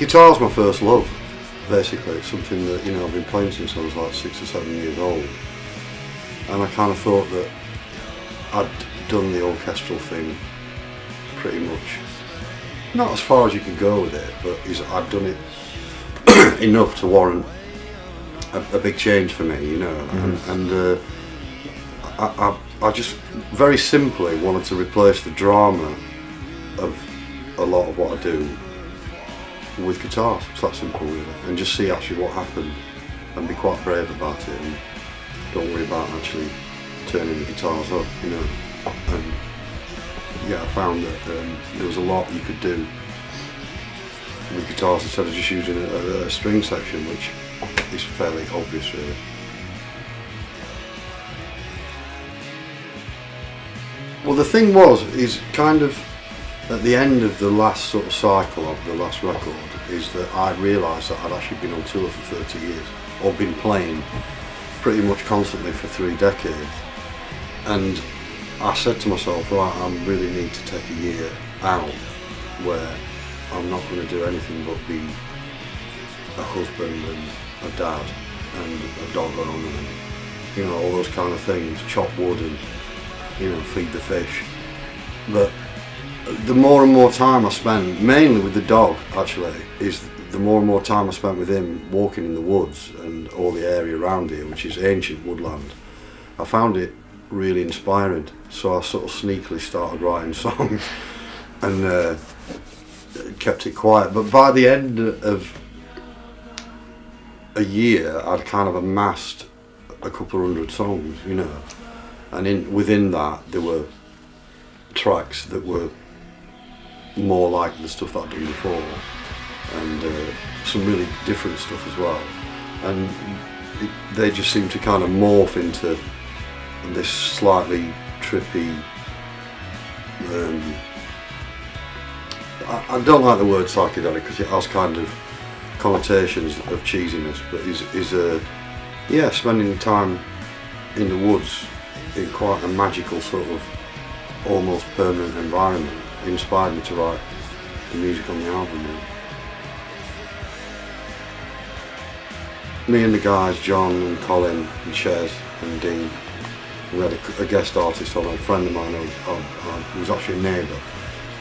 Guitar's my first love, basically. It's something that, you know, I've been playing since I was like 6 or 7 years old. And I kind of thought that I'd done the orchestral thing pretty much. Not as far as you can go with it, but I'd done it enough to warrant a big change for me, you know. And I just very simply wanted to replace the drama of a lot of what I do with guitars. It's that simple, really, and just see actually what happened and be quite brave about it, and don't worry about actually turning the guitars up, you know. And yeah, I found that there was a lot you could do with guitars instead of just using a string section, which is fairly obvious, really. Well, the thing is kind of at the end of the last sort of cycle of the last record, is that I realised that I'd actually been on tour for 30 years, or been playing pretty much constantly for 3 decades. And I said to myself, right, I really need to take a year out where I'm not going to do anything but be a husband and a dad and a dog owner and, you know, all those kind of things, chop wood and, you know, feed the fish. But the more and more time I spend, mainly with the dog actually, is the more and more time I spent with him walking in the woods and all the area around here, which is ancient woodland, I found it really inspiring. So I sort of sneakily started writing songs and kept it quiet. But by the end of a year, I'd kind of amassed a couple of 100 songs, you know, and within that there were tracks that were more like the stuff that I'd done before, and some really different stuff as well, and they just seemed to kind of morph into this slightly trippy, I don't like the word psychedelic because it has kind of connotations of cheesiness, but yeah, spending time in the woods in quite a magical sort of almost permanent environment inspired me to write the music on the album. Me and the guys, John and Colin and Chez and Dean, we had a guest artist on, a friend of mine who was actually a neighbour.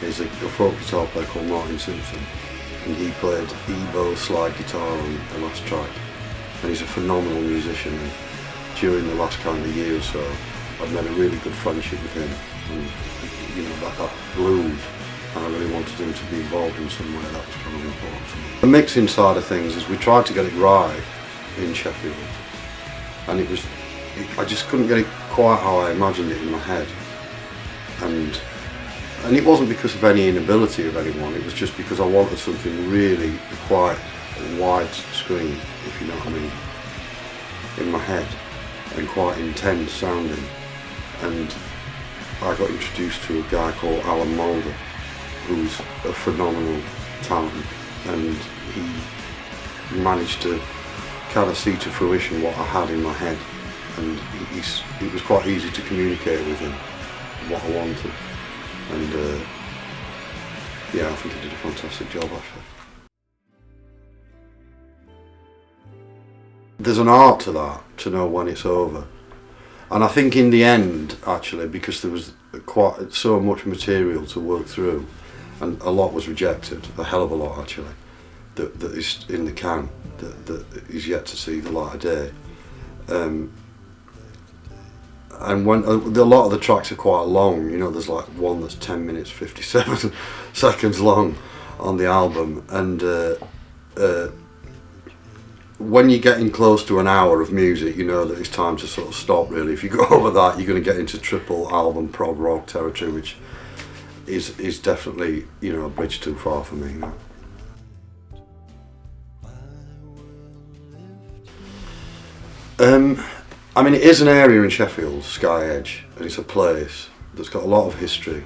He's a folk guitar player called Martin Simpson, and he played Ebo slide guitar on the last track, and he's a phenomenal musician. And during the last kind of year or so, I've made a really good friendship with him, and you know, that bloomed, and I really wanted him to be involved in some way. That was kind of important for me. The mixing side of things is we tried to get it right in Sheffield, and I just couldn't get it quite how I imagined it in my head, and it wasn't because of any inability of anyone, it was just because I wanted something really quite widescreen, if you know what I mean, in my head, and quite intense sounding. And I got introduced to a guy called Alan Mulder, who's a phenomenal talent, and he managed to kind of see to fruition what I had in my head, and it was quite easy to communicate with him what I wanted, and yeah, I think he did a fantastic job actually. There's an art to that, to know when it's over. And I think in the end, actually, because there was quite so much material to work through, and a lot was rejected, a hell of a lot actually, that is in the can, that is yet to see the light of day. And when a lot of the tracks are quite long, you know, there's like one that's 10 minutes 57 seconds long on the album, and when you're getting close to an hour of music, you know that it's time to sort of stop really. If you go over that, you're going to get into triple album prog rock territory, which is definitely, you know, a bridge too far for me. You know? I mean, it is an area in Sheffield, Sky Edge, and it's a place that's got a lot of history.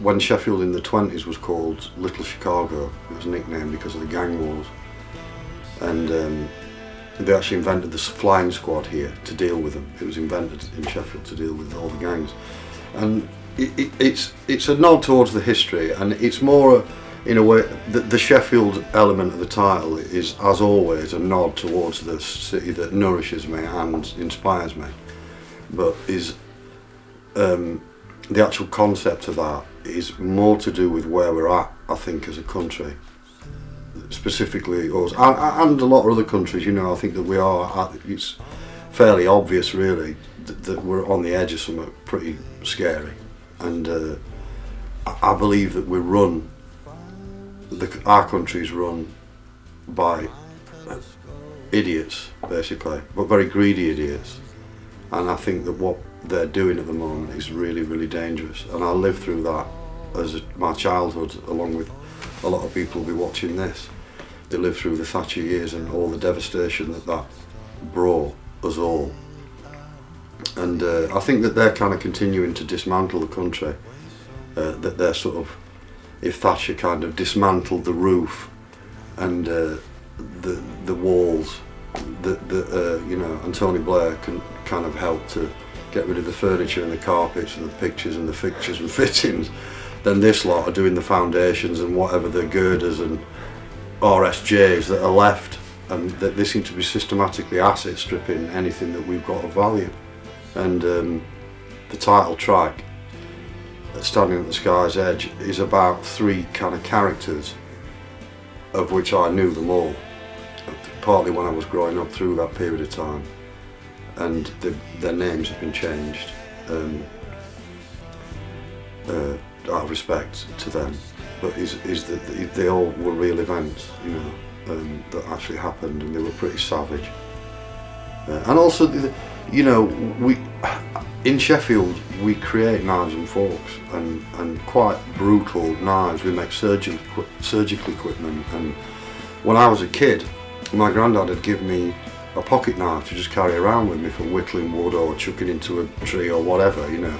When Sheffield in the 20s was called Little Chicago, it was nicknamed because of the gang wars, and they actually invented this flying squad here to deal with them. It was invented in Sheffield to deal with all the gangs, and it's a nod towards the history, and it's more in a way, the Sheffield element of the title is, as always, a nod towards the city that nourishes me and inspires me, but is the actual concept of that is more to do with where we're at, I think, as a country, specifically us, and a lot of other countries. You know, I think that we are at, it's fairly obvious really that we're on the edge of something pretty scary, and I believe that our country's run by idiots, basically, but very greedy idiots, and I think that what they're doing at the moment is really, really dangerous, and I lived through that as my childhood, along with a lot of people who'll be watching this. They lived through the Thatcher years and all the devastation that brought us all, and I think that they're kind of continuing to dismantle the country, that they're sort of, if Thatcher kind of dismantled the roof and the walls, you know, and Tony Blair can kind of help to get rid of the furniture and the carpets and the pictures and the fixtures and fittings, then this lot are doing the foundations and whatever the girders and RSJs that are left, and that they seem to be systematically asset stripping anything that we've got of value. And the title track, Standing at the Sky's Edge, is about three kind of characters, of which I knew them all, partly when I was growing up through that period of time, and their names have been changed out of respect to them, but is that they all were real events, you know, that actually happened, and they were pretty savage. And also, you know, in Sheffield we create knives and forks, and quite brutal knives. We make surgical equipment, and when I was a kid, my granddad had given me a pocket knife to just carry around with me for whittling wood or chucking into a tree or whatever, you know.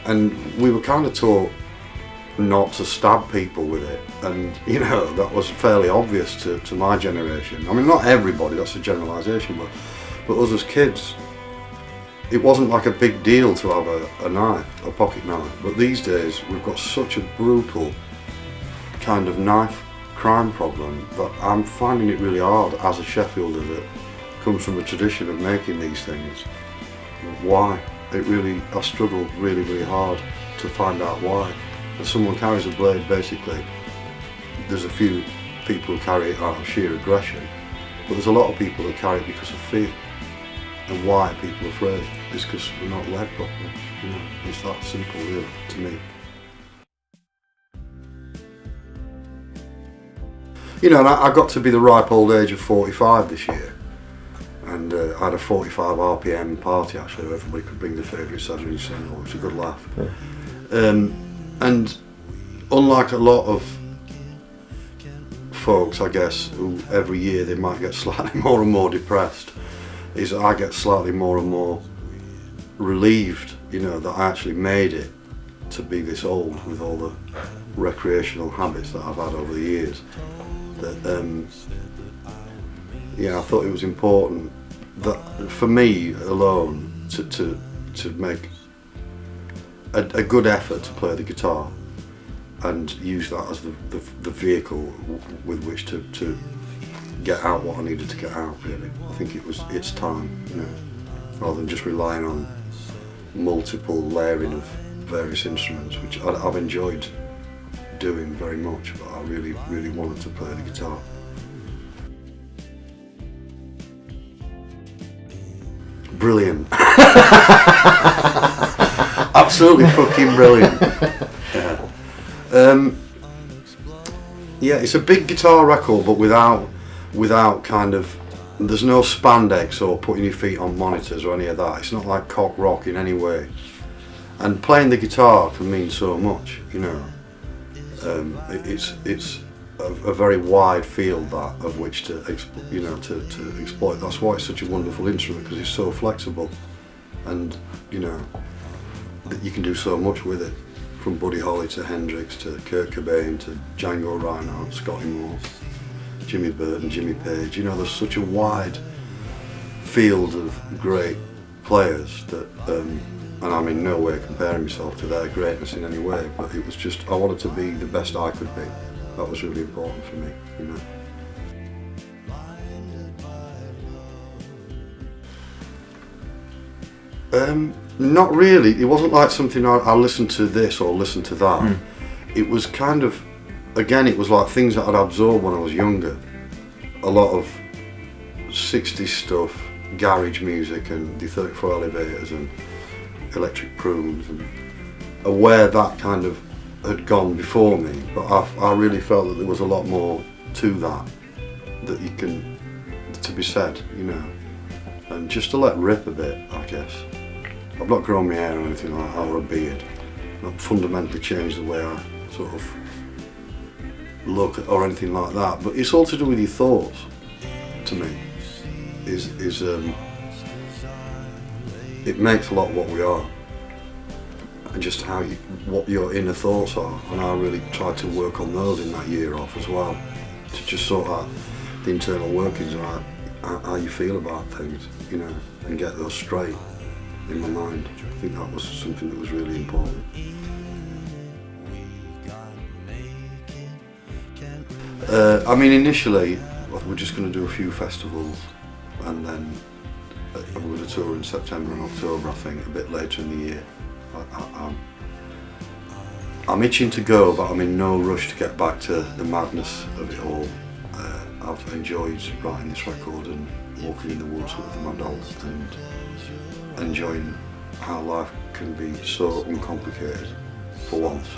And we were kind of taught not to stab people with it, and you know, that was fairly obvious to my generation. I mean, not everybody, that's a generalisation, but us as kids, it wasn't like a big deal to have a knife, a pocket knife. But these days we've got such a brutal kind of knife crime problem that I'm finding it really hard as a Sheffielder that comes from a tradition of making these things. Why? I struggle really, really hard to find out why. If someone carries a blade, basically, there's a few people who carry it out of sheer aggression, but there's a lot of people that carry it because of fear. And why people are afraid is because we're not led properly. You know, it's that simple, really, to me. You know, and I got to be the ripe old age of 45 this year, and I had a 45 RPM party actually, where everybody could bring their favourite Saturday single. It was a good laugh. Yeah. And unlike a lot of folks, I guess, who every year they might get slightly more and more depressed, is I get slightly more and more relieved, you know, that I actually made it to be this old with all the recreational habits that I've had over the years. That yeah, I thought it was important that for me alone to make a good effort to play the guitar and use that as the vehicle with which to get out what I needed to get out, really. I think it's time, you know, rather than just relying on multiple layering of various instruments, which I've enjoyed doing very much, but I really, really wanted to play the guitar. Brilliant. Absolutely fucking brilliant. Yeah. Yeah, it's a big guitar record, but without kind of, there's no spandex or putting your feet on monitors or any of that. It's not like cock rock in any way. And playing the guitar can mean so much, you know. It's a very wide field that of which to exploit. That's why it's such a wonderful instrument, because it's so flexible, and you know that you can do so much with it, from Buddy Holly to Hendrix to Kurt Cobain to Django Reinhardt, Scotty Moore, Jimmy Burton, Jimmy Page. You know, there's such a wide field of great players that, and I'm in no way comparing myself to their greatness in any way, but it was just, I wanted to be the best I could be, that was really important for me, you know. Not really. It wasn't like something I listened to this or listened to that. It was kind of, again, it was like things that I'd absorbed when I was younger. A lot of 60s stuff, garage music and the 34 elevators and electric prunes, and aware that kind of had gone before me, but I really felt that there was a lot more to that you can, to be said, you know, and just to let rip a bit, I guess. I've not grown my hair or anything like that, or a beard. Not fundamentally changed the way I sort of look or anything like that, but it's all to do with your thoughts, to me. It makes a lot of what we are, and just what your inner thoughts are, and I really tried to work on those in that year off as well, to just sort out the internal workings of how you feel about things, you know, and get those straight in my mind. I think that was something that was really important. I mean, initially we're just going to do a few festivals, and then we're going to tour in September and October, I think, a bit later in the year. I'm itching to go, but I'm in no rush to get back to the madness of it all. I've enjoyed writing this record and walking in the woods with my dog and enjoying how life can be so uncomplicated for once.